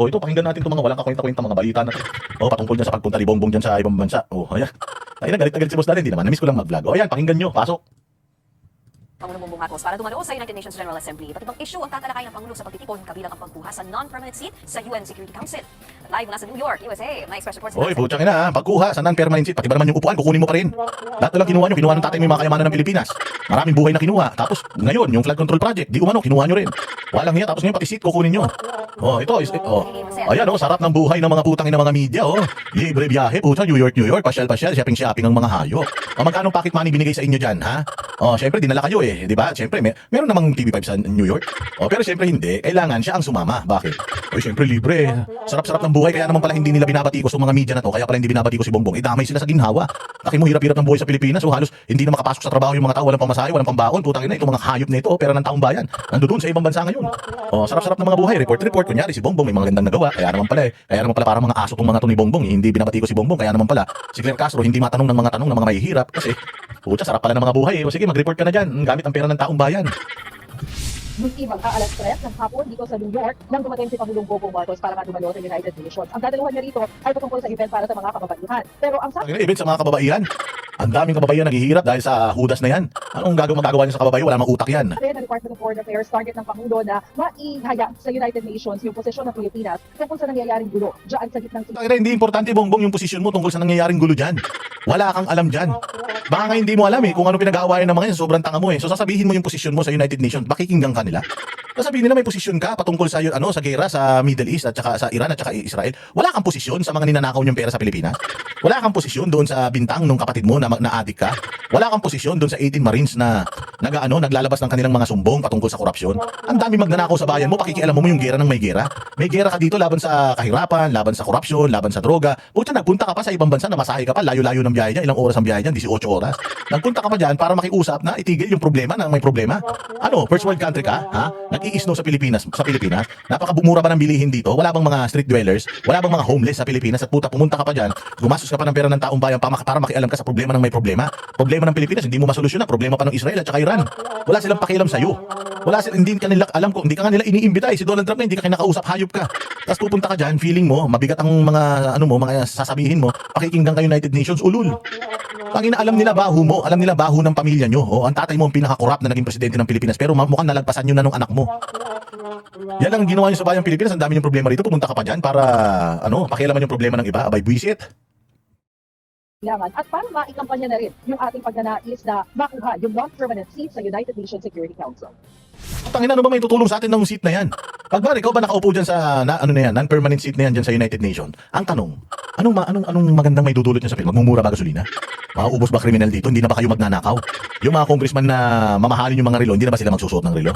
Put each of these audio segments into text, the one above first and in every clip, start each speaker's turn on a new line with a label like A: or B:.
A: O ito, pakinggan natin itong mga walang kakwenta-kwenta mga balita na to. O patungkol dyan sa pagpunta ni Bongbong dyan sa ibang bansa. O ayan. Ay, galit na galit si Boss Dali. Hindi naman. Namiss ko lang mag-vlog. O ayan, pakinggan nyo. Pasok.
B: Pangulong Bongbong Marcos para dumalo sa United Nations General Assembly. Iba't ibang issue ang tatalakay ng Pangulo sa pagtitipon kabilang ang pagkuha sa non-permanent seat sa UN Security Council. Live mula sa New York, USA, may express reports.
A: Oy, putang ina, pagkuha sa non-permanent seat, pati ba naman yung upuan, kukunin mo pa rin. Lahat na lang kinuha nyo, kinuha ng tatay mo yung mga kayamanan ng Pilipinas. Maraming buhay na kinuha. Tapos ngayon, yung flood control project, di umano, kinuha nyo rin. Walang hiya, tapos ngayon pati seat kukunin nyo. Oh, ito, ayan oh, sarap ng buhay ng mga putang ina mga media, oh. Libre biyahe, puta, New York, pasyal, shopping ng mga hayop. O magkano pocket money binigay sa inyo dyan, ha? Oh, syempre dinala kayo eh, di ba? Syempre, meron namang TV5 sa New York. Oh, pero syempre hindi, kailangan siya ang sumama. Bakit? Oy, syempre libre. Sarap-sarap ng buhay, kaya naman pala hindi nila binabati ko sa mga media na to, kaya pala hindi binabati ko si Bongbong. Damay sila sa ginhawa. Laki mo hirap-hirap ng buhay sa Pilipinas, so halos hindi na makapasok sa trabaho yung mga tao, walang pamasahe, walang pambaon. Putang ina, itong mga hayop na ito, pera ng taong bayan. Nandoon sa ibang bansa ngayon. Oh, sarap-sarap ng mga buhay, report, kunyari si Bongbong may mga gandang nagawa, kaya naman pala parang mga aso tong mga to ni Bongbong, hindi binabati ko si Bongbong, kaya naman pala si Claire Castro hindi matanong ng mga tanong ng mga mahihirap kasi pucha, sarap pala ng mga buhay. O sige, mag-report ka na dyan gamit ang pera ng taong bayan.
C: Buti mag-aalas 3 ng hapon dito sa New York nang dumating si Pangulong Bongbong Marcos para dumalo sa United Nations. Ang dadaluhan niya rito ay patungkol sa event para sa mga kababaihan. Pero ang
A: Ang event sa mga kababaihan, ang daming kababaihan naghihirap dahil sa hudas na yan. Anong magagawa niya sa kababaihan? Wala mang utak yan.
C: sabi ng Department of Foreign Affairs, target ng Pangulo na maihaya sa United Nations yung posisyon ng Pilipinas tungkol sa nangyayaring gulo dyan sa gitnang
A: Hindi importante, Bongbong, yung posisyon mo tungkol sa nangyayaring gulo dyan. Wala kang alam dyan. Baka nga hindi mo alam eh kung ano pinag-aawayan ng mga yan. Sobrang tanga mo eh. So sasabihin mo yung posisyon mo sa United Nations. Pakikinggan ka nila. Sasabihin nila may posisyon ka patungkol sa sa gera sa Middle East at saka sa Iran at saka Israel. Wala kang posisyon sa mga ninanakaw niyong pera sa Pilipinas. Wala kang posisyon doon sa bintang nung kapatid mo na adik ka. Wala kang posisyon doon sa 18 Marines na naglalabas ng kanilang mga sumbong patungkol sa korupsyon. Ang dami magnanakaw sa bayan mo, pakikialam mo yung gera ng may gera. May gera ka dito laban sa kahirapan, laban sa korupsyon, laban sa droga. Puta, nagpunta ka pa sa ibang bansa, namasahe ka pa, layo-layo ng biyahe niya, ilang oras ang biyahe niyan, 18 oras. Nagpunta ka pa diyan para makiusap na itigil yung problema ng may problema. Ano, first world country ka, ha? Nag-iisno sa Pilipinas. Napakabumura ba ng bilihin dito? Wala bang mga street dwellers? Wala bang mga homeless sa Pilipinas? At puta, pumunta ka pa diyan, gumastos ka pa ng pera ng taong bayan para makialam ka sa problema ng may problema. Problema ng Pilipinas, hindi mo masolusyonan. Problema pa ng Israel at saka Iran. Wala silang pakialam sa iyo. Hindi ka nila alam ko, hindi ka nila iniimbita si Donald Trump na hindi ka kinakausap, hayop ka. Tapos pupunta ka diyan, feeling mo mabigat ang mga mga sasabihin mo, pakikinggan ka United Nations, ulul. Tangina, alam nila baho mo, alam nila baho ng pamilya nyo. O, ang tatay mo ang pinaka-corrupt na naging presidente ng Pilipinas, pero mukhang nalagpasan nyo na nung anak mo. Yan ang ginawa nyo sa bayang Pilipinas, ang dami yung problema rito, pumunta ka pa dyan para pakialaman yung problema ng iba, abay buwisit.
C: at para maikampanya na rin yung ating pagnanais na makuha yung non-permanent seat sa United Nations Security Council.
A: Tangina, ano ba may tutulong sa atin ng seat na yan? Pag ba ikaw ba nakaupo dyan sa non-permanent seat na yan dyan sa United Nations? Ang tanong, anong magandang may dudulot niya sa Pilipinas? Magmumura ba gasolina? Mauubos ba kriminal dito? Hindi na ba kayo magnanakaw? Yung mga congressman na mamahalin yung mga relo, hindi na ba sila magsusuot ng relo?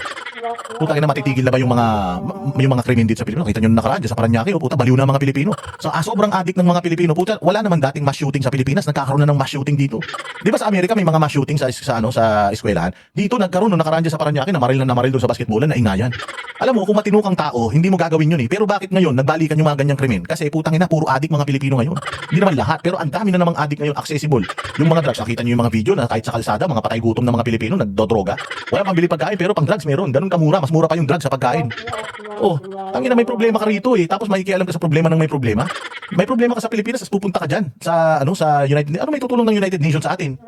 A: Putang ina, matitigil na ba yung mga krimen dito sa Pilipinas? Kita nyo na nakaraan dyan sa Paranaque, puta, baliw na mga Pilipino. So, sobrang addict ng mga Pilipino. Puta, wala naman dating mass shooting sa Pilipinas, nagkakaroon na ng mass shooting dito. Di ba sa Amerika may mga mass shooting sa eskwelahan? Dito nagkaroon nung nakaraan dyan sa Paranaque, namaril doon sa basketballan na ingayan. Alam mo, kung matino kang tao, hindi mo gagawin yun eh. Pero bakit ngayon nagbalikan yung mga ganyang krimen? Kasi putang ina, puro addict mga Pilipino ngayon. Hindi naman lahat, pero ang dami na namang addict ngayon, accessible. Yung mga drugs, nakita niyo yung mga video na kahit sa kalsada, mga patay gutom na mga Pilipino nagdodroga. Wala pang bili pagkain, pero pang drugs meron. Ganun kamura, mas mura pa yung drugs sa pagkain. Oh, tangina, may problema ka rito eh. Tapos makikialam ka sa problema ng may problema. May problema ka sa Pilipinas, tapos pupunta ka diyan sa United Nations. Ano may tutulong ng United Nations sa atin?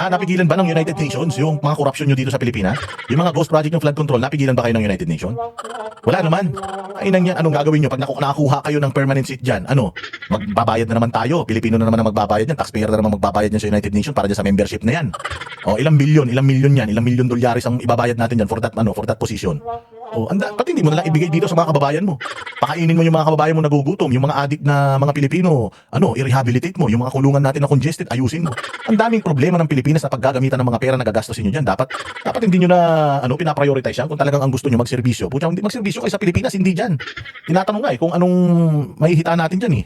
A: Napigilan ba ng United Nations yung mga korupsyon nyo dito sa Pilipinas? Yung mga ghost project ng flood control, napigilan ba kayo ng United Nations? Wala naman. Ay nang yan, anong gagawin nyo pag nakakuha kayo ng permanent seat diyan? Magbabayad na naman tayo. Pilipino na naman ang magbabayad yan. Taxpayer na naman magbabayad yan sa United Nations para dyan sa membership na yan. O, ilang milyon yan, ilang milyon dolyares ang ibabayad natin yan for that position. O, pati hindi mo na lang ibigay dito sa mga kababayan mo. Pakainin mo yung mga kababayan mo nagugutom, yung mga addict na mga Pilipino, i-rehabilitate mo, yung mga kulungan natin na congested, ayusin mo. Ang daming problema ng Pilipinas na paggagamitan ng mga pera na gagastusin nyo dyan. Dapat hindi nyo na pinaprioritize yan kung talagang ang gusto nyo magserbisyo. Pucha, hindi magserbisyo kayo sa Pilipinas, hindi dyan. Tinatanong nga kung anong mahihita natin dyan eh.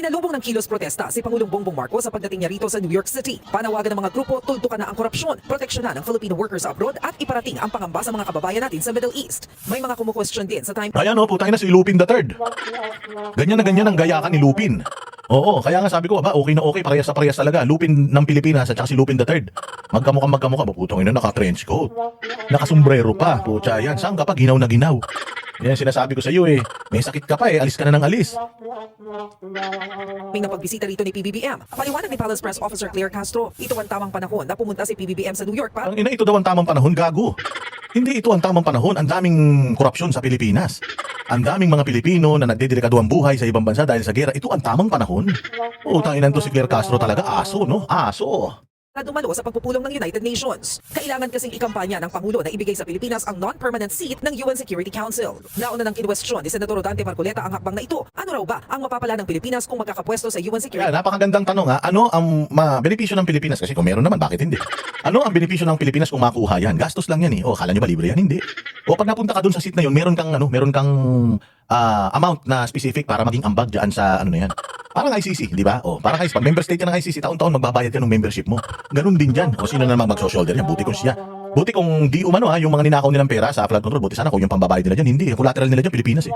D: Sinalubong ng kilos protesta si Pangulong Bongbong Marcos sa pagdating niya rito sa New York City. Panawagan ng mga grupo, tuldukan na ang korupsyon, proteksyonan ng Filipino workers abroad at iparating ang pangamba sa mga kababayan natin sa Middle East. May mga kumukwestiyon din sa time.
A: Ayan o, putang ina si Lupin III. Ganyan na ganyan ang gayakan ni Lupin. Oo, kaya nga sabi ko, ba, okay na okay, parehas na parehas talaga. Lupin ng Pilipinas at saka si Lupin III. Magkamukha, putang ina, naka-trench coat. Nakasombrero pa, putya yan. Saan ka pa? Ginaw na ginaw. Yan sinasabi ko sa iyo eh. May sakit ka pa eh, alis ka na ng alis.
D: May napagbisita rito ni PBBM. Paliwanag ni Palace Press Officer Claire Castro, ito ang tamang panahon na pumunta si PBBM sa New York para
A: Ang ina, ito daw ang tamang panahon, gago. Hindi ito ang tamang panahon. Ang daming korupsyon sa Pilipinas. Ang daming mga Pilipino na nagdedelikado ang buhay sa ibang bansa dahil sa gera. Ito ang tamang panahon. Utang ina to si Claire Castro talaga. Aso, no? Aso.
D: dumalo sa pagpupulong ng United Nations. Kailangan kasing ikampanya ng Pangulo na ibigay sa Pilipinas ang non-permanent seat ng UN Security Council. Nauna ng kinwestiyon ni Senador Dante Marcoleta ang hakbang na ito. Ano raw ba ang mapapala ng Pilipinas kung magkakapwesto sa UN Security?
A: Kaya napakagandang tanong ha. Ano ang benepisyo ng Pilipinas? Kasi kung meron naman, bakit hindi? Ano ang benepisyo ng Pilipinas kung makuha yan? Gastos lang yan eh. O, akala nyo ba libre yan? Hindi. O, pag napunta ka dun sa seat na yun, meron kang amount na specific para maging ambag dyan sa ano na yan. Parang ICC, di ba? O, parang pag member state ka ng ICC, taon-taon magbabayad ka ng membership mo. Ganun din dyan. O, sino naman mag-shoulder yan? Buti kung siya. Buti kung di umano yung mga ninakaw nilang pera sa flood control, buti sana kung yung pambabayad nila dyan, hindi. Collateral nila dyan, Pilipinas eh.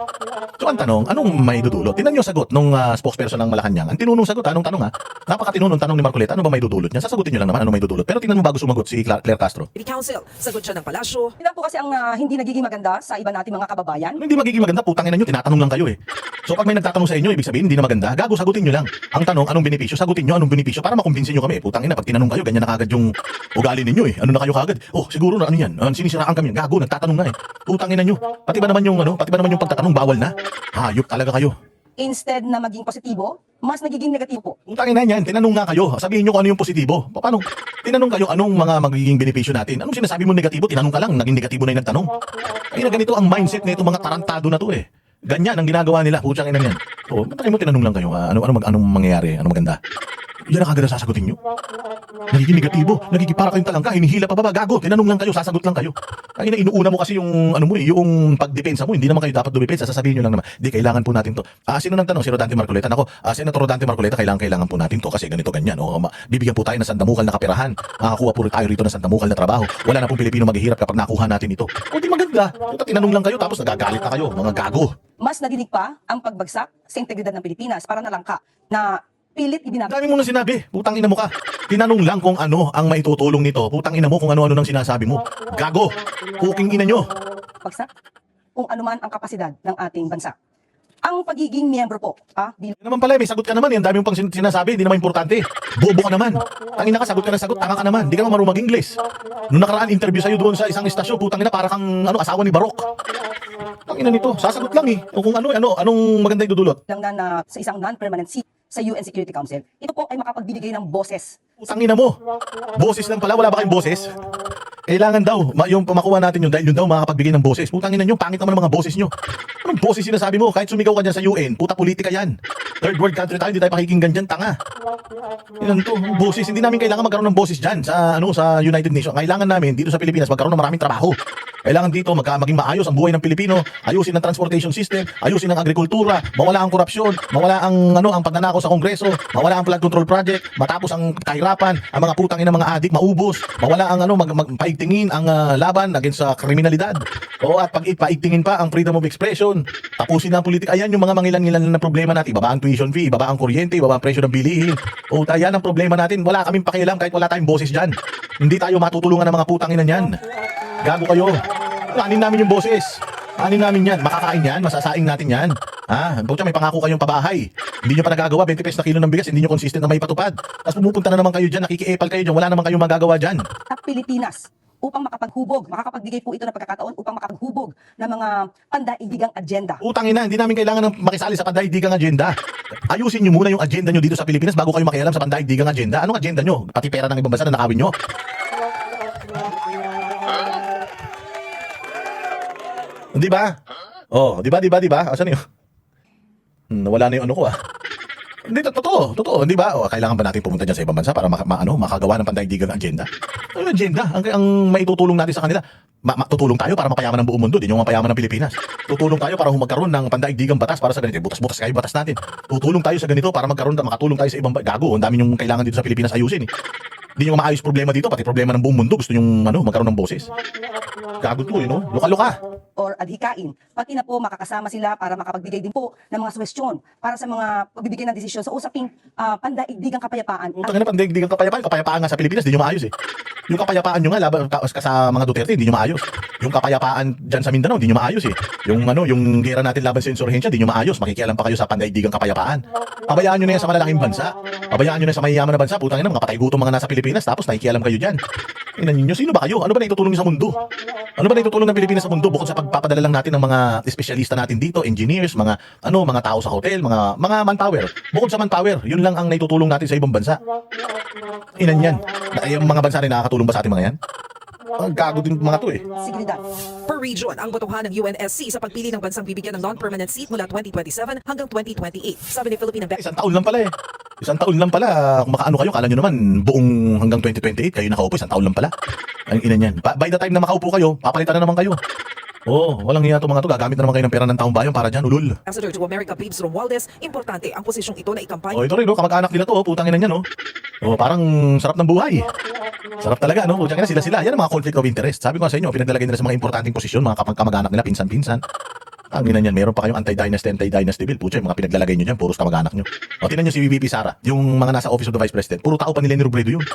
A: So, ang tanong, anong may dudulot? Tinan nyo sagot nung spokesperson ng Malacanang. Ang tinunong sagot, anong tanong ha? Napakatinunong tanong ni Marcoleta, ano ba may dudulot niya? Sasagutin nyo lang naman, ano may dudulot. Pero tingnan mo bago sumagot si Claire Castro.
D: Council, sagot siya ng palasyo.
E: Yun lang po kasi ang hindi nagiging maganda sa iba nating mga kababayan.
A: Hindi magiging maganda, putangin nyo, tinatanong lang kayo eh. So pag may nagtatanong sa inyo, ibig sabihin hindi na maganda, gago, sagutin nyo lang. Ang tanong, anong benepisyo? Sagutin nyo anong benepisyo para makumbinsin nyo kami. Putangin na, pag tinanong kayo, ganyan na kagad yung ugali ninyo eh. Ano na kayo kagad? Oh, siguro na ano yan. Sinisiraan kami yan. Gago, nagtatanong na eh. Putangin na nyo. Pati ba naman yung pagtatanong bawal na? Hayop talaga kayo.
E: Instead na maging positibo, mas nagiging negatibo po.
A: Putangin na yan, tinanong nga kayo. Sabihin nyo kung ano yung positibo. Paano? Tinanong kayo anong mga magiging benepisyo natin. Anong sinasabi mo negatibo? Tinanong ka lang, naging negatibo na yung nagtanong. Kaya na ganito ang mindset nito mga tarantado na to eh. Ganyan ang ginagawa nila. Putsang ina yan. O, ba't mo tinanong lang kayo? Anong mangyayari? Anong maganda? Yan ang kagad ang sasagutin nyo. Nagiging negatibo. Nagiging para kayong talangka. Hinihila pa ba? Gago. Tinanong lang kayo. Sasagot lang kayo. Kaya inuuna mo kasi yung yung pagdepensa mo. Hindi naman kayo dapat dumipensa. Sasabihin nyo lang naman. Di, kailangan po natin to. Sino nang tanong? Si Rodante Marcoleta. Nako, Senator Rodante Marcoleta, kailangan po natin to kasi ganito ganyan. O, bibigyan po tayo ng sandamukal na kapirahan. Makakuha po tayo rito ng sandamukal na trabaho. Wala na pong Pilipino maghihirap kapag nakuha natin ito. O di maganda. Tinanong lang kayo tapos nagagalit na kayo. Mga gago.
E: Mas nadinig pa ang pagbagsak sa integridad ng Pilipinas para nalangka na pilit ibinabagsak.
A: Dami mo nang sinabi. Putang ina mo ka. Tinanong lang kung ano ang maitutulong nito. Putang ina mo kung ano-ano nang sinasabi mo. Gago. Puking ina nyo.
E: Kung anuman ang kapasidad ng ating bansa. Ang pagiging miyembro po,
A: Yan naman pala, may sagot ka naman. Yan dami mong pang sinasabi, hindi naman importante. Bobo ka naman. Tangina ka, sagot ka na sagot, tanga ka naman. Hindi ka naman marunong mag-English. Nung nakaraan interview sa'yo doon sa isang istasyon, putang ina, para kang asawa ni Barok. Tangina nito, sasagot lang eh. O kung anong maganda yung dudulot.
E: lang na sa isang non-permanent seat sa UN Security Council. Ito po ay makapagbibigay ng boses.
A: Tangina mo. Boses lang pala, wala ba kayong boses? Kailangan daw, yung makuha natin yun dahil yun daw makakapagbigay ng boses. Putang ina nyo, pangit naman ang mga boses nyo. Anong boses sinasabi mo? Kahit sumigaw ka dyan sa UN, puta politika yan. Third world country tayo, hindi tayo pakikinggan dyan, tanga. Yan to, boses. Hindi namin kailangan magkaroon ng boses dyan sa United Nations. Kailangan namin dito sa Pilipinas magkaroon ng maraming trabaho. Kailangan dito maging maayos ang buhay ng Pilipino, ayusin ang transportation system, ayusin ang agrikultura, mawala ang korupsyon, mawala ang ang pagnanakaw sa Kongreso, mawala ang flood control project, matapos ang kahirapan, ang mga putang ina mga adik maubos, mawala ang paigtingin ang laban against sa kriminalidad. O at paigtingin pa ang freedom of expression. Tapusin na ang politika. Ayan yung mga mangilan-ngilan na problema natin. Ibaba ang tuition fee, ibaba ang kuryente, ibaba ang presyo ng bilihin. O yan ang problema natin. Wala kaming pakialam kahit wala tayong boses dyan. Hindi tayo matutulungan ng mga putang ina niyan. Gago kayo. Anin namin yung boses. Anin namin yan. Makakain yan. Masasaing natin yan. Pucha, may pangako kayong pabahay. Hindi nyo pa nagagawa. 20 pesos na kilo ng bigas. Hindi nyo consistent na may patupad. Tapos pumupunta na naman kayo dyan. Nakikiepal kayo dyan. Wala naman kayong magagawa dyan.
E: Sa Pilipinas upang makakapagbigay po ito ng pagkakataon upang makapaghubog ng mga pandaigdigang agenda.
A: Utangin na. Hindi namin kailangan ng makisali sa pandaigdigang agenda. Ayusin nyo muna yung agenda nyo dito sa Pilipinas bago kayo makialam sa pandaigdigang agenda. Anong agenda nyo? Pati pera ng ibang bansa na nakawin nyo? Di ba? Oh, di ba? Asan yun? Nawala na yung ano ko Hindi, totoo, hindi ba? O, kailangan ba natin pumunta dyan sa ibang bansa para makagawa ng pandaigdigang agenda? Ano yung agenda? Ang maitutulong natin sa kanila, tutulong tayo para mapayaman ang buong mundo, di nyo mapayaman ng Pilipinas. Tutulong tayo para magkaroon ng pandaigdigang batas para sa ganito. Butas-butas kayo batas natin. Tutulong tayo sa ganito para makatulong tayo sa ibang gago. Ang dami yung kailangan dito sa Pilipinas ayusin. Hindi nyo maayos problema dito, pati problema ng buong mundo. Gusto nyo magkaroon ng boses. Gago to, Luka-luka.
E: or adhikain, pati na po makakasama sila para makapagbigay din po ng mga suwestyon para sa mga pagbibigay ng desisyon sa usaping pandaigdigang kapayapaan.
A: Utang na pandaigdigang kapayapaan nga sa Pilipinas, di nyo maayos eh. Yung kapayapaan nyo nga laban sa mga Duterte, di nyo maayos. Yung kapayapaan dyan sa Mindanao, di nyo maayos eh. Yung gera natin laban sa insurhensya, di nyo maayos. Makikialam pa kayo sa pandaigdigang kapayapaan. Pabayaan nyo na yan sa malalaking bansa. Pabayaan nyo na sa mayayaman na bansa. Putang ina, mga patay gutom mga nasa Pilipinas, tapos nakikialam kayo dyan. Tingnan niyo, sino ba kayo? Ano ba na itutulong sa mundo? Ano ba na itutulong ng Pilipinas sa mundo bukod sa pagpapadala lang natin ng mga espesyalista natin dito, engineers, mga tao sa hotel, mga manpower. Bukod sa manpower, yun lang ang naitutulong natin sa ibang bansa. Inan yan. Yung mga bansa rin nakakatulong ba sa ating mga yan? Ang gago din mga to eh.
E: Seguridad.
D: Per region, ang botohan ng UNSC sa pagpili ng bansang bibigyan ng non-permanent seat mula 2027 hanggang 2028. Sabi ni Philippine
A: Isang taon lang pala eh. Isang taon lang pala. Kung makaano kayo, kala nyo naman buong hanggang 2028 kayo nakaupo, isang taon lang pala. Ang ina niyan. By the time na makaupo kayo, papalitan na naman kayo. Walang hiya to mga to. Gagamit na naman kayo ng pera ng taong bayan para dyan, ulul.
D: Ambassador to America Pibs Romualdez, importante ang posisyong ito na ikampanya.
A: Ito rin, kamag-anak nila to, putang ina niyan, parang sarap ng buhay. Sarap talaga, Putang ina, sila. Yan ang mga conflict of interest. Sabi ko nga sa inyo, pinaglalagay nila sa mga importanteng posisyon, mga kamag-anak nila, pinsan-pinsan. Ang ina niyan, meron pa kayong anti-dynasty bill. Pucha, yung mga pinaglalagay nyo dyan, puros kamag-anak nyo. Tingnan nyo si VP Sara, yung mga nasa Office of the Vice President, puro tao pa nila ni Robredo yun.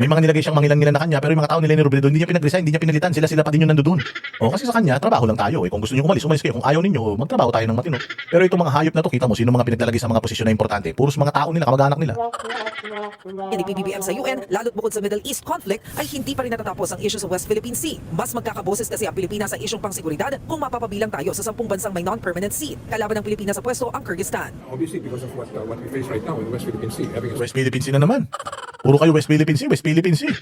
A: May mga nilagay siyang mangilan-ngilan na kanya, pero yung mga tao nila ni Robredo, hindi niya pinag-resign, hindi niya pinalitan, sila pa din yung nandoon. Kasi sa kanya, trabaho lang tayo. Kung gusto niyo umalis kayo. Kung ayaw ninyo, magtrabaho tayo ng matino. Pero itong mga hayop na to, kita mo, sino mga pinaglalagay sa mga posisyon na importante? Puros mga tao nila, kamag-anak nila.
D: Yan ni PBBM sa UN, lalo't bukod sa Middle East conflict, ay hindi pa rin natatapos ang issue sa West Philippine Sea. Mas magkakaboses kasi ang Pilipinas sa isyong pangseguridad kung mapapabilang tayo sa 10 bansang may non-permanent seat. Kalaban ng Pilipinas sa pwesto ang Kyrgyzstan.
F: Obviously, because of what we face right now in the West Philippine Sea, having a
A: West Philippine Sea na naman. Puro kayo West Philippine Sea, West Philippine Sea.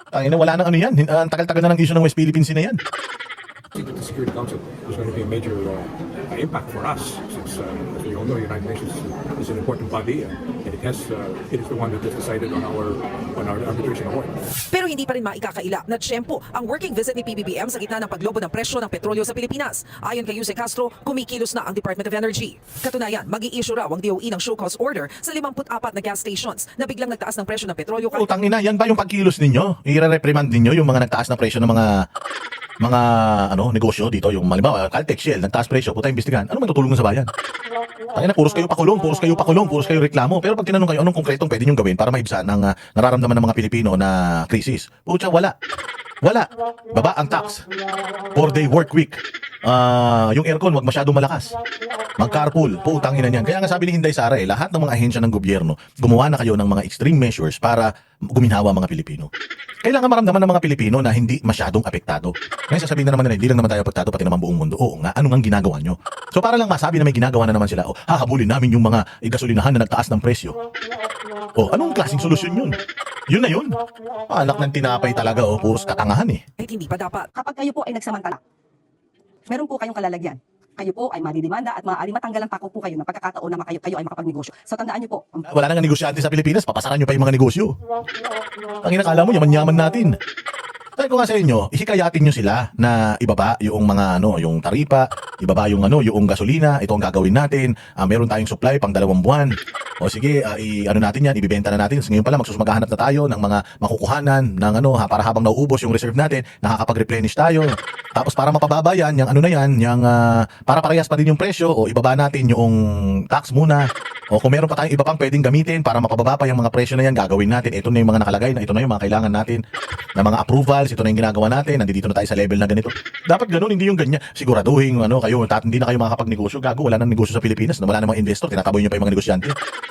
A: Tangina, wala nang ano yan. Ang tagal-tagal na ng issue ng West Philippine Sea na yan.
F: seat at the Security Council is going to be a major impact for us, since, as we all know, the United Nations is an important body, and it is the one that has decided on our arbitration award.
D: Pero hindi pa rin maikakaila na tiyempo ang working visit ni PBBM sa gitna ng paglobo ng presyo ng petrolyo sa Pilipinas. Ayon kay Jose Castro, kumikilos na ang Department of Energy. Katunayan, mag-i-issue raw ang DOE ng show cause order sa 54 na gas stations na biglang nagtaas ng presyo ng petrolyo.
A: Utang ina, yan ba yung pagkilos ninyo? I-reprimand ninyo yung mga nagtaas ng presyo ng mga negosyo dito, yung halimbawa Caltex, Shell, nagtaas presyo, puta imbestigahan. Ano man tutulong sa bayan? Tangina, puros kayo pakulong, puros kayo reklamo. Pero pag tinanong kayo, anong konkretong pwede nyo gawin para maibsan ang nararamdaman ng mga Pilipino na krisis? Pucha, wala. Baba ang tax. 4-day work week. Yung aircon, wag masyadong malakas. Mag-carpool, putang ina niyan. Kaya nga sabi ni Inday Sara, lahat ng mga ahensya ng gobyerno, gumawa na kayo ng mga extreme measures para guminhawa mga Pilipino. Kailangan maramdaman ng mga Pilipino na hindi masyadong apektado. Ngayon sasabihin na naman nila, hindi lang naman tayo apektado, pati naman buong mundo. Oo nga, ano nga ginagawa nyo? So para lang masabi na may ginagawa na naman sila, hahabulin namin yung mga gasolinahan na nagtaas ng presyo. Anong klaseng solusyon yun? Yun na yun. Anak ng tinapay talaga, puros katangahan eh.
D: Kahit hindi pa dapat.
E: Kapag kayo po ay nagsamantala, meron po kayong kalalagyan. Kayo po ay madidimanda at maaaring matanggalan pa po kayo ng pagkakataon na kayo ay makapagnegosyo. So tandaan niyo po,
A: Wala nang negosyante sa Pilipinas, papasaran nyo pa yung mga negosyo. Ang inakala mo, yaman-yaman natin. Sabi ko nga sa inyo, ihikayatin nyo sila na ibaba yung mga yung taripa, ibaba yung yung gasolina, ito ang gagawin natin. Meron tayong supply pang 2 buwan. O sige, natin yan, ibibenta na natin. So, ngayon pala maghanap na tayo ng mga makukuhanan ng para habang nauubos yung reserve natin, nakakapag-replenish tayo. Tapos para mapababa yan, para parehas pa din yung presyo, ibaba natin yung tax muna. O kung meron pa tayong iba pang pwedeng gamitin para mapababa pa yung mga presyo na yan, gagawin natin. Ito na yung mga nakalagay, ito na yung mga kailangan natin na mga approvals, ito na yung ginagawa natin, nandito na tayo sa level na ganito. Dapat ganun, hindi yung ganyan. Siguraduhin, hindi na kayo makakapag-negosyo. Gago, wala nang negosyo sa Pilipinas, wala namang investor, tinataboy nyo pa yung mga negosyante.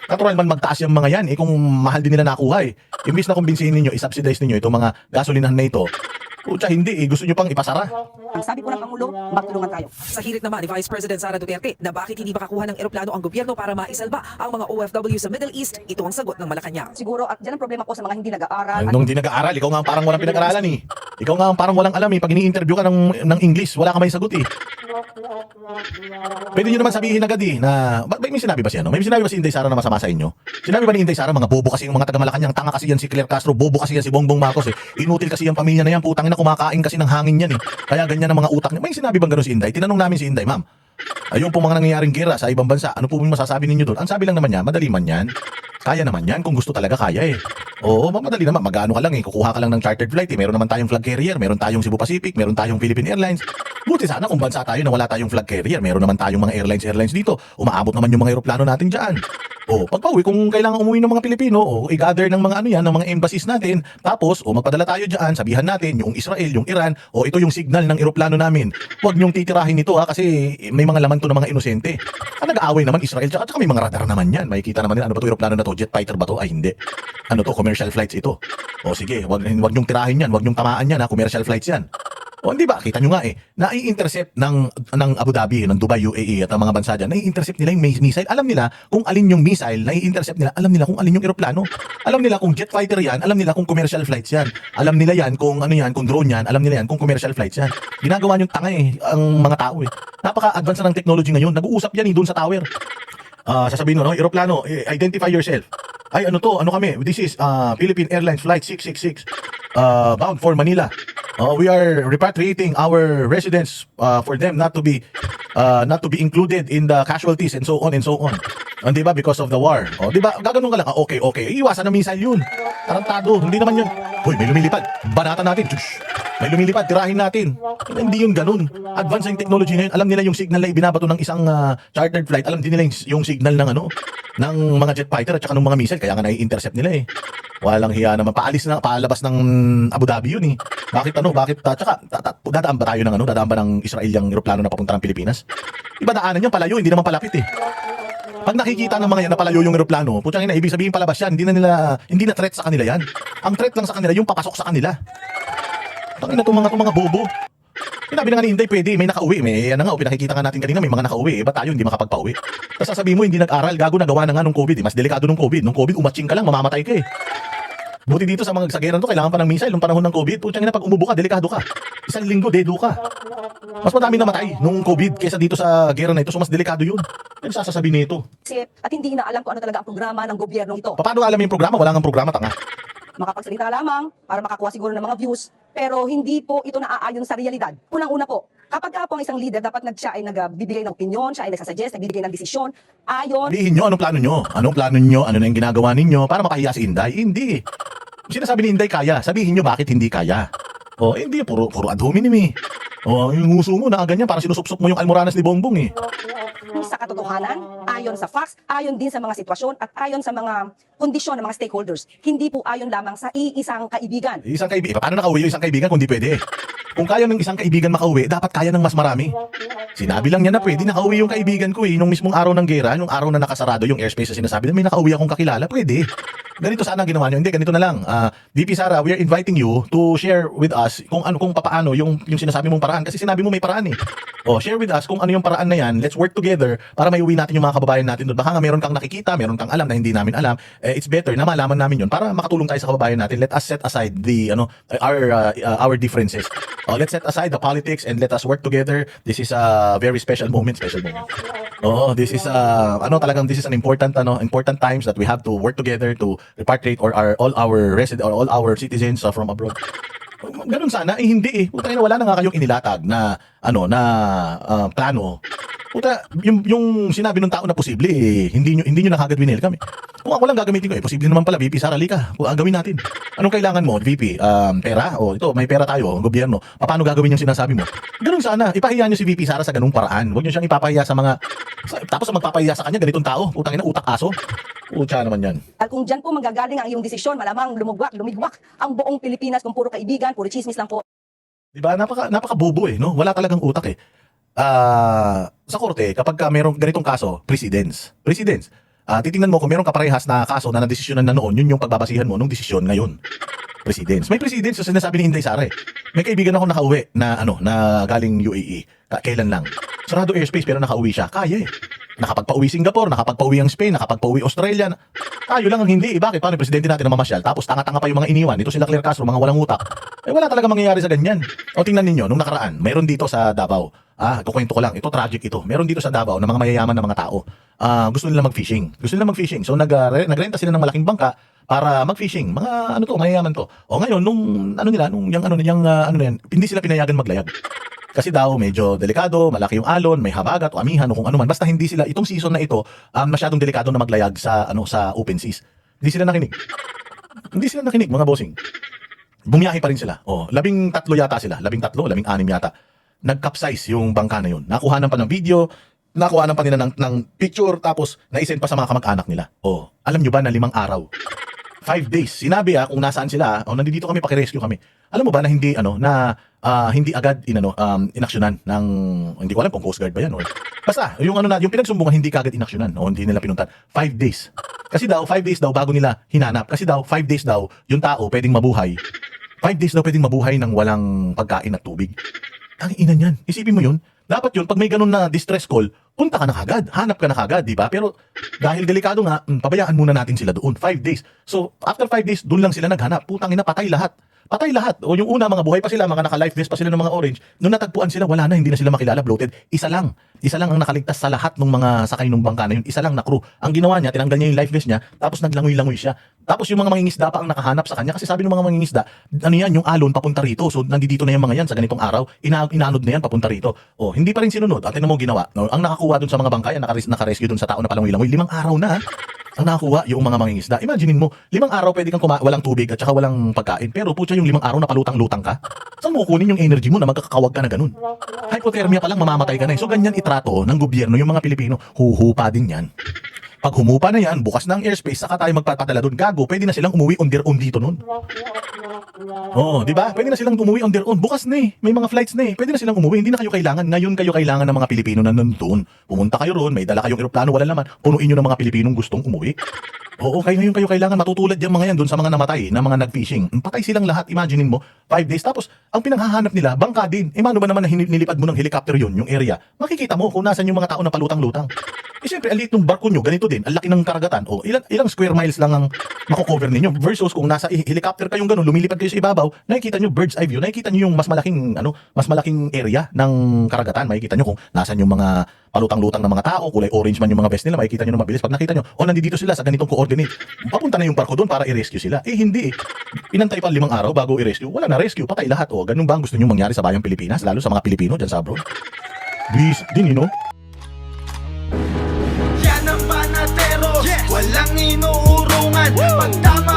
A: Natural man magtaas yung mga yan, kung mahal din nila nakuha Imbis na kumbinsihin ninyo, isubsidize ninyo itong mga gasolinahan na ito. Pucha, hindi gusto nyo pang ipasara.
E: ang sabi po ng Pangulo, magtulungan tayo.
D: Sa hirit naman ni Vice President Sara Duterte na bakit hindi makakuha ng eroplano ang gobyerno para maisalba ang mga OFW sa Middle East, ito ang sagot ng Malacanang.
E: Siguro, at dyan ang problema po sa mga hindi nag-aaral.
A: Nung hindi nag-aaral, ikaw nga ang parang walang pinag-aralan Ikaw nga ang parang walang alam Pag ini-interview ka ng English, wala ka may sagot Pwede nyo naman sabihin agad na, may sinabi ba siya, no? May sinabi ba si Inday Sara na masama sa inyo? Sinabi ba ni Inday Sara, mga bobo kasi yung mga taga Malacanang, tanga kasi yan si Claire Castro, bobo kasi yan si Bongbong Marcos inutil kasi yung pamilya na yan, putang ina, kumakain kasi ng hangin yan kaya ganyan ang mga utak niya. May sinabi bang gano'n si Inday? Tinanong namin si Inday, ma'am, ayun po mga nangyayaring gera sa ibang bansa, ano po masasabi ninyo doon? Ang sabi lang naman niya, madali man yan. Kaya naman yan kung gusto talaga kaya Oo, madali naman, mag-ano ka lang kukuha ka lang ng chartered flight Meron naman tayong flag carrier, meron tayong Cebu Pacific, meron tayong Philippine Airlines. Buti sana kung bansa tayo na wala tayong flag carrier, meron naman tayong mga airlines dito. Umaabot naman yung mga eroplano natin diyan. Pagpauwi kung kailangan umuwi ng mga Pilipino, i-gather ng mga ng mga embassies natin. Tapos, magpadala tayo diyan, sabihan natin yung Israel, yung Iran, ito yung signal ng eroplano namin. Huwag niyong titirahin ito kasi may mga laman to ng mga inosente. Nag-aaway naman Israel tsaka may mga radar naman yan. Makikita naman nila ano ba 'to eroplano na to, jet fighter ba to? Ay hindi. Ano to, commercial flights ito. Sige, wag niyong tirahin yan, wag niyong tamaan yan commercial flights yan. Hindi ba? Kita nyo nga nai-intercept ng Abu Dhabi, ng Dubai, UAE at ang mga bansa dyan, nai-intercept nila yung missile. Alam nila kung alin yung missile, nai-intercept nila, alam nila kung alin yung eroplano. Alam nila kung jet fighter yan, alam nila kung commercial flights yan. Alam nila yan kung kung drone yan, alam nila yan kung commercial flights yan. Ginagawa niyong tanga ang mga tao Napaka-advance na ng technology ngayon. Nag-uusap yan doon sa tower. Sasabihin mo, eroplano, identify yourself. Ay, ano to? Ano kami? This is Philippine Airlines Flight 666 bound for Manila. We are repatriating our residents for them not to be included in the casualties and so on and so on. Di ba? Because of the war. Di ba? Gaganon ka lang. Okay. Iwasan na missile yun. Tarantado. Hindi naman yun. Hoy, may lumilipad. Banatan natin. Shush. May lumilipad. Tirahin natin. Hindi yun ganun. Advance yung technology ngayon. Alam nila yung signal na ibinabato ng isang chartered flight. Alam din nila yung signal ng ng mga jet fighter at saka ng mga missile. Kaya nga nai-intercept nila Walang hiya naman. Paalabas ng Abu Dhabi yun Bakit tsaka dadaan ba tayo dadaan ba ng Israel yung eroplano na papunta ng Pilipinas? Iba daanan yan, palayo, hindi naman palapit Pag nakikita ng mga yan na palayo yung eroplano, putang ina, ibig sabihin palabas yan, hindi na threat sa kanila yan. Ang threat lang sa kanila yung papasok sa kanila. Tangina itong mga bobo. Sinabi na nga ni Inday, pwede, may nakauwi. Pinakikita nga natin kanina, may mga nakauwi. Ba't tayo hindi makapagpauwi? Tapos sasabihin mo, hindi nag-aral, gago nagawa na nga nung COVID. Mas delikado nung COVID. Nung COVID, umatching ka lang, mamamatay ka Buti dito sa mga sageran to, kailangan pa ng missile nung panahon ng COVID. Putang ina, pag umubo ka, delikado ka. Isang linggo, dedo ka. Mas madami namatay nung COVID kaysa dito sa gera na ito. So mas delikado yun. Ano sasasabi nito?
E: At hindi na alam kung ano talaga ang programa ng gobyerno ito.
A: Paano alam yung programa? Wala nga programa, tanga.
E: Makapagsalita lamang para makakuha siguro ng mga views, pero hindi po ito naaayon sa realidad. Unang-una po, kapag po ang isang leader, dapat siya ay nagbibigay ng opinion, siya ay nagsasuggest, nagbibigay ng desisyon, ayon.
A: Sabihin nyo, anong plano nyo? Anong plano nyo? Ano na yung ginagawa ninyo? Para makahiya si Inday? Hindi. Sinasabi ni Inday kaya. Sabihin nyo bakit hindi kaya. Hindi. Puro ad hominem yung uso mo na ganyan. Parang sinusupsop mo yung almoranas ni Bongbong
E: Sa katotohanan, ayon sa facts, ayon din sa mga sitwasyon, at ayon sa mga kondisyon ng mga stakeholders. Hindi po ayon lamang sa iisang kaibigan.
A: Isang kaibigan? Paano nakauwi yung isang kaibigan kung di pwede? Kung kaya ng isang kaibigan makauwi, dapat kaya ng mas marami. Sinabi lang niya na pwede nakauwi yung kaibigan ko nung mismong araw ng gera, nung araw na nakasarado yung airspace na sinasabi na may nakauwi akong kakilala, pwede. Ganito sana ang ginawa niyo. Hindi, ganito na lang. VP Sara, we are inviting you to share with us kung paano yung sinasabi mong paraan. Kasi sinabi mo may paraan share with us kung ano yung paraan na yan. Let's work together para maiuwi natin yung mga kababayan natin doon. Baka nga meron kang nakikita, meron kang alam na hindi namin alam. It's better na malaman namin yun para makatulong tayo sa kababayan natin. Let us set aside our differences. Let's set aside the politics and let us work together. This is a very special moment. This is this is an important times that we have to work together to repatriate all our citizens from abroad. Ganun sana, hindi Puta wala na nga kayong inilatag na plano. Puta, yung sinabi ng tao na posible, hindi nyo na kagad winel kami. Kung ako lang gagamitin ko, posible naman pala, VP Sara, lika, gawin natin. Anong kailangan mo, VP? Pera? Ito, may pera tayo, gobyerno. Paano gagawin yung sinasabi mo? Ganun sana, ipahiya nyo si VP Sara sa ganung paraan. Huwag nyo siyang ipapahiya tapos magpapahiya sa kanya, ganitong tao. Putang ina, utak aso. Pucha naman yan.
E: At kung dyan po manggagaling ang iyong desisyon, malamang lumigwak ang buong Pilipinas kung puro kaibigan, puro chismis lang po.
A: Diba? Napaka bobo no? Wala talagang utak sa korte, kapag mayroong ganitong kaso, precedents. Titingnan mo kung mayroong kaparehas na kaso na nadesisyonan na noon, yun yung pagbabasihan mo nung desisyon ngayon. Precedents. May precedents sa sinasabi ni Inday Sara May kaibigan ako nakauwi na galing UAE. Kailan lang. Sarado airspace pero nakauwi siya. Kaya Nakapagpauwi Singapore, nakapagpauwi ang Spain, nakapagpauwi Australia. Tayo lang ang hindi. Bakit? Paano yung presidente natin na mamasyal? Tapos tanga-tanga pa yung mga iniwan. Ito sila Claire Castro, mga walang utak. Wala talaga mangyayari sa ganyan. Tingnan ninyo, nung nakaraan, mayroon dito sa Davao, kukwento ko lang, ito tragic ito. Meron dito sa Davao na mga mayayaman na mga tao. Gusto nila mag-fishing. So nagrenta sila ng malaking bangka para mag-fishing. Mga mayayaman to. O ngayon nung hindi sila pinayagan maglayag. Kasi daw medyo delikado, malaki yung alon, may habagat o amihan o kung ano man. Basta hindi sila itong season na ito masyadong delikado na maglayag sa open seas. Hindi sila nakinig mga bossing. Bumiyahe pa rin sila. 13 yata sila, 13, 16 yata. Nag-capsize yung bangka na yun. Nakuhanan pa ng video, nakuhanan pa nila ng picture, tapos naisend pa sa mga kamag-anak nila. Alam nyo ba na 5 araw? 5 days. Sinabi kung nasaan sila, nandito kami, paki-rescue kami. Alam mo ba na hindi hindi agad inaksyonan ng, hindi ko alam kung Coast Guard ba yan or basta yung yung pinagsumbungan hindi kagad inaksyonan o hindi nila pinuntan. 5 days. Kasi daw 5 days daw bago nila hinanap. Kasi daw 5 days daw yung tao pwedeng mabuhay. 5 days daw pwedeng mabuhay ng walang pagkain at tubig. Ang ina niyan. Isipin mo yun. Dapat yun, pag may ganun na distress call, punta ka na kagad, hanap ka na kagad, di ba? Pero dahil delikado nga, pabayaan muna natin sila doon. 5 days. So, after 5 days, doon lang sila naghanap. Putang ina, patay lahat. Patay lahat. O yung una, mga buhay pa sila, mga naka-life vest pa sila ng mga orange. Nung natagpuan sila, wala na, hindi na sila makilala, bloated. Isa lang ang nakaligtas sa lahat ng mga sakay ng bangka na yun. Isa lang na crew. Ang ginawa niya, tinanggal niya yung life vest niya, tapos naglangoy-langoy siya. Tapos yung mga mangingisda pa ang nakahanap sa kanya kasi sabi ng mga mangingisda, yung alon papunta rito. So nandito na yung mga yan sa ganitong araw, inanod na yan papunta rito. Hindi pa rin sinunod. At tingnan mo ginawa. No, ang nakakuha dun sa mga bangka, naka-rescue dun sa tao na palangoy-langoy, 5 araw na. Ang nakakuha yung mga mangingisda. Imaginein mo, 5 araw pwede kang walang tubig at saka walang pagkain. Pero putya yung 5 araw na palutang-lutang ka. Saan mo kukunin yung energy mo na magkakawag ka na ganun? Hypothermia pa lang mamamatay ka na. So ganyan itrato ng gobyerno yung mga Pilipino. Huhupa din yan. Pag humupa na yan, bukas na ang airspace, saka tayo magpapadala doon. Gago, pwede na silang umuwi on their own dito nun. Di ba? Pwede na silang umuwi on their own. Bukas na may mga flights na Pwede na silang umuwi, hindi na kayo kailangan. Ngayon kayo kailangan ng mga Pilipino na nandun. Pumunta kayo roon, may dala kayong eroplano, wala naman. Punuin nyo ng mga Pilipinong gustong umuwi. Ngayon kayo kailangan matutulad yung mga yan doon sa mga namatay, na mga nag-fishing. Patay silang lahat, imaginein mo, 5 days. Tapos, ang pinanghahanap nila, bangka din. Mano ba naman na nilipad mo ng helicopter yung area? Makikita mo kung nasan yung mga tao na palutang-lutang. Siyempre, ang liit ng barko nyo, ganito din, ang laki ng karagatan. Ilang square miles lang ang makukover ninyo. Versus kung nasa helicopter kayong ganun, lumilipad kayo sa ibabaw, nakikita nyo bird's eye view, nakikita nyo yung mas malaking area ng karagatan. Makikita nyo kung nasan yung mga palutang-lutang ng mga tao, kulay orange man yung mga vest nila, makikita nyo na mabilis. Pag nakita nyo, nandito sila sa ganitong coordinate, papunta na yung barko doon para i-rescue sila. Hindi Pinantay pa 5 araw bago i-rescue. Wala na rescue, patay lahat. Ganun ba ang gusto nyo mangyari sa bayang Pilipinas, lalo sa mga Pilipino dyan sa abroad? Please, din,
G: Yan ang panatero, walang inuurungan. Pag tama